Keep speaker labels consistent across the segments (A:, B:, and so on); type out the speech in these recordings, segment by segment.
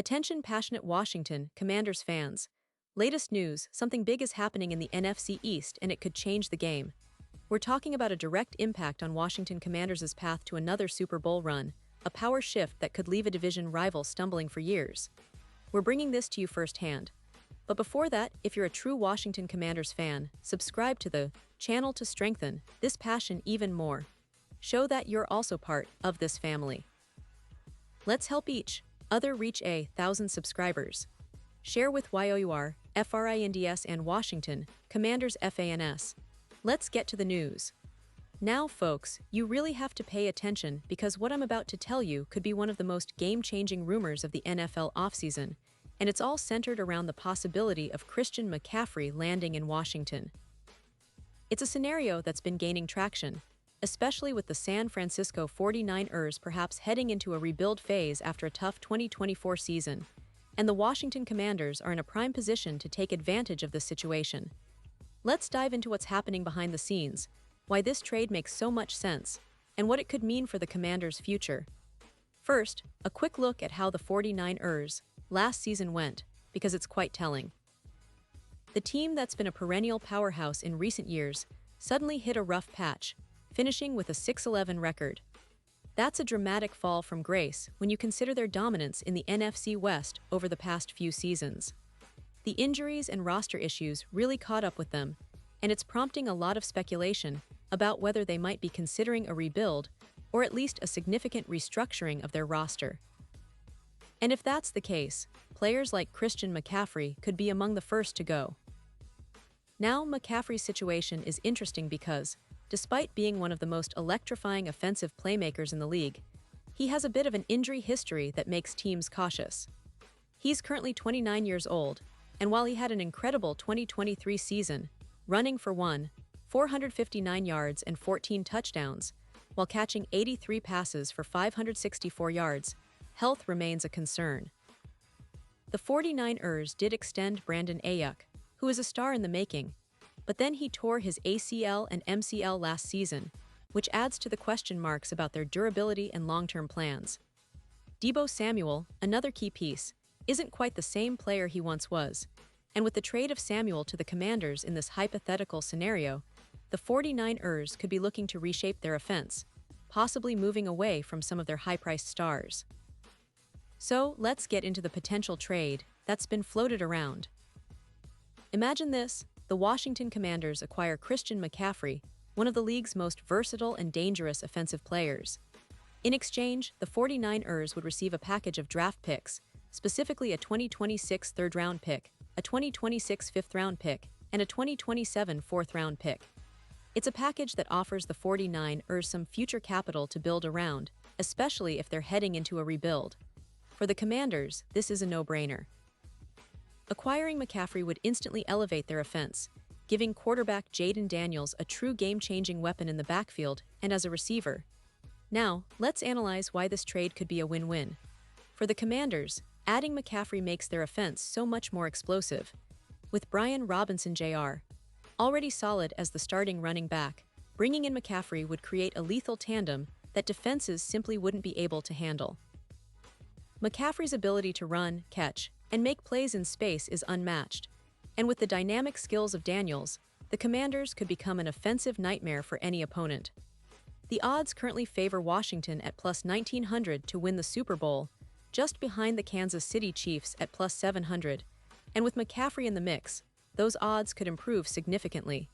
A: Attention passionate Washington Commanders fans. Latest news, something big is happening in the NFC East and it could change the game. We're talking about a direct impact on Washington Commanders' path to another Super Bowl run, a power shift that could leave a division rival stumbling for years. We're bringing this to you firsthand. But before that, if you're a true Washington Commanders fan, subscribe to the channel to strengthen this passion even more. Show that you're also part of this family. Let's help each other reach 1,000 subscribers. Share with YOUR, FRINDS and Washington Commanders FANS. Let's get to the news. Now, folks, you really have to pay attention because what I'm about to tell you could be one of the most game-changing rumors of the NFL offseason, and it's all centered around the possibility of Christian McCaffrey landing in Washington. It's a scenario that's been gaining traction, especially with the San Francisco 49ers perhaps heading into a rebuild phase after a tough 2024 season, and the Washington Commanders are in a prime position to take advantage of this situation. Let's dive into what's happening behind the scenes, why this trade makes so much sense, and what it could mean for the Commanders' future. First, a quick look at how the 49ers last season went, because it's quite telling. The team that's been a perennial powerhouse in recent years suddenly hit a rough patch, finishing with a 6-11 record. That's a dramatic fall from grace when you consider their dominance in the NFC West over the past few seasons. The injuries and roster issues really caught up with them, and it's prompting a lot of speculation about whether they might be considering a rebuild or at least a significant restructuring of their roster. And if that's the case, players like Christian McCaffrey could be among the first to go. Now, McCaffrey's situation is interesting because, despite being one of the most electrifying offensive playmakers in the league, he has a bit of an injury history that makes teams cautious. He's currently 29 years old, and while he had an incredible 2023 season, running for 459 yards and 14 touchdowns, while catching 83 passes for 564 yards, health remains a concern. The 49ers did extend Brandon Ayuk, who is a star in the making, but then he tore his ACL and MCL last season, which adds to the question marks about their durability and long-term plans. Deebo Samuel, another key piece, isn't quite the same player he once was, and with the trade of Samuel to the Commanders in this hypothetical scenario, the 49ers could be looking to reshape their offense, possibly moving away from some of their high-priced stars. So, let's get into the potential trade that's been floated around. Imagine this. The Washington Commanders acquire Christian McCaffrey, one of the league's most versatile and dangerous offensive players. In exchange, the 49ers would receive a package of draft picks, specifically a 2026 third-round pick, a 2026 fifth-round pick, and a 2027 fourth-round pick. It's a package that offers the 49ers some future capital to build around, especially if they're heading into a rebuild. For the Commanders, this is a no-brainer. Acquiring McCaffrey would instantly elevate their offense, giving quarterback Jayden Daniels a true game-changing weapon in the backfield and as a receiver. Now, let's analyze why this trade could be a win-win. For the Commanders, adding McCaffrey makes their offense so much more explosive. With Brian Robinson Jr. already solid as the starting running back, bringing in McCaffrey would create a lethal tandem that defenses simply wouldn't be able to handle. McCaffrey's ability to run, catch, and make plays in space is unmatched, and with the dynamic skills of Daniels, the Commanders could become an offensive nightmare for any opponent. The odds currently favor Washington at plus 1,900 to win the Super Bowl, just behind the Kansas City Chiefs at plus 700, and with McCaffrey in the mix, those odds could improve significantly.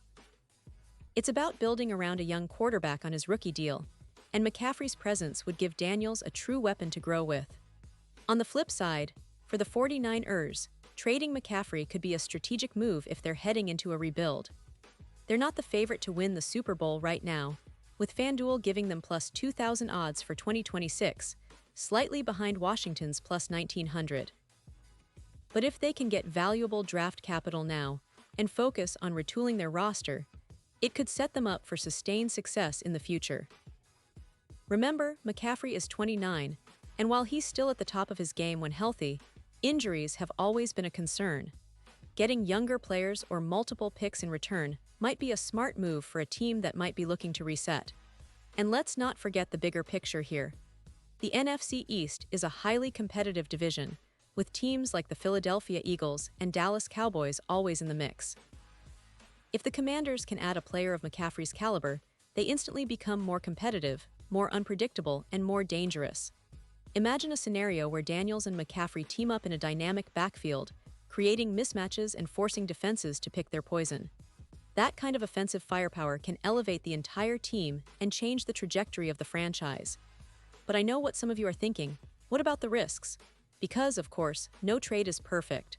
A: It's about building around a young quarterback on his rookie deal, and McCaffrey's presence would give Daniels a true weapon to grow with. On the flip side, for the 49ers, trading McCaffrey could be a strategic move if they're heading into a rebuild. They're not the favorite to win the Super Bowl right now, with FanDuel giving them plus 2,000 odds for 2026, slightly behind Washington's plus 1,900. But if they can get valuable draft capital now and focus on retooling their roster, it could set them up for sustained success in the future. Remember, McCaffrey is 29, and while he's still at the top of his game when healthy, injuries have always been a concern. Getting younger players or multiple picks in return might be a smart move for a team that might be looking to reset. And let's not forget the bigger picture here. The NFC East is a highly competitive division, with teams like the Philadelphia Eagles and Dallas Cowboys always in the mix. If the Commanders can add a player of McCaffrey's caliber, they instantly become more competitive, more unpredictable, and more dangerous. Imagine a scenario where Daniels and McCaffrey team up in a dynamic backfield, creating mismatches and forcing defenses to pick their poison. That kind of offensive firepower can elevate the entire team and change the trajectory of the franchise. But I know what some of you are thinking. What about the risks? Because, of course, no trade is perfect.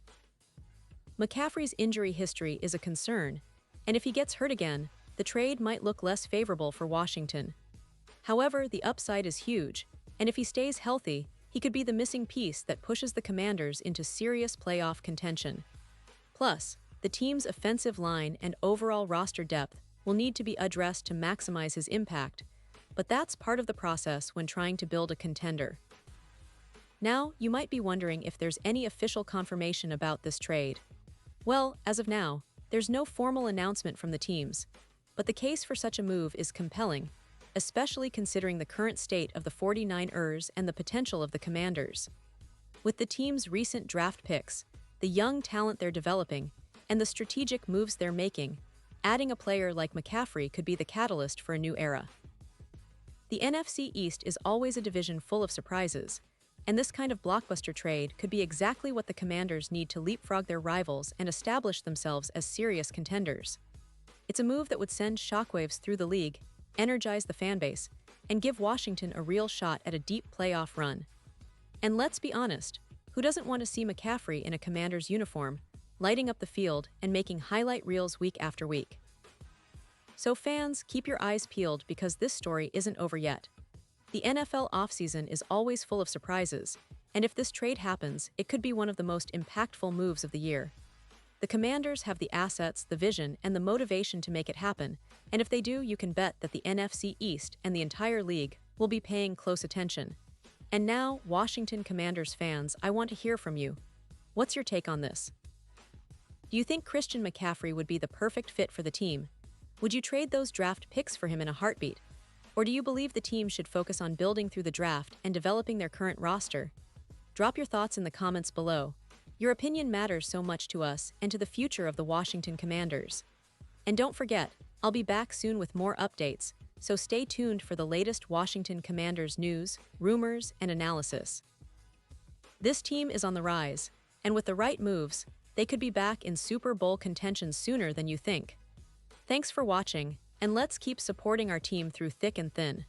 A: McCaffrey's injury history is a concern, and if he gets hurt again, the trade might look less favorable for Washington. However, the upside is huge, and if he stays healthy, he could be the missing piece that pushes the Commanders into serious playoff contention. Plus, the team's offensive line and overall roster depth will need to be addressed to maximize his impact, but that's part of the process when trying to build a contender. Now, you might be wondering if there's any official confirmation about this trade. Well, as of now, there's no formal announcement from the teams, but the case for such a move is compelling, especially considering the current state of the 49ers and the potential of the Commanders. With the team's recent draft picks, the young talent they're developing, and the strategic moves they're making, adding a player like McCaffrey could be the catalyst for a new era. The NFC East is always a division full of surprises, and this kind of blockbuster trade could be exactly what the Commanders need to leapfrog their rivals and establish themselves as serious contenders. It's a move that would send shockwaves through the league, energize the fanbase, and give Washington a real shot at a deep playoff run. And let's be honest, who doesn't want to see McCaffrey in a Commanders uniform, lighting up the field and making highlight reels week after week? So fans, keep your eyes peeled because this story isn't over yet. The NFL offseason is always full of surprises, and if this trade happens, it could be one of the most impactful moves of the year. The Commanders have the assets, the vision, and the motivation to make it happen, and if they do, you can bet that the NFC East and the entire league will be paying close attention. And now, Washington Commanders fans, I want to hear from you. What's your take on this? Do you think Christian McCaffrey would be the perfect fit for the team? Would you trade those draft picks for him in a heartbeat? Or do you believe the team should focus on building through the draft and developing their current roster? Drop your thoughts in the comments below. Your opinion matters so much to us and to the future of the Washington Commanders. And don't forget, I'll be back soon with more updates, so stay tuned for the latest Washington Commanders news, rumors, and analysis. This team is on the rise, and with the right moves, they could be back in Super Bowl contention sooner than you think. Thanks for watching, and let's keep supporting our team through thick and thin.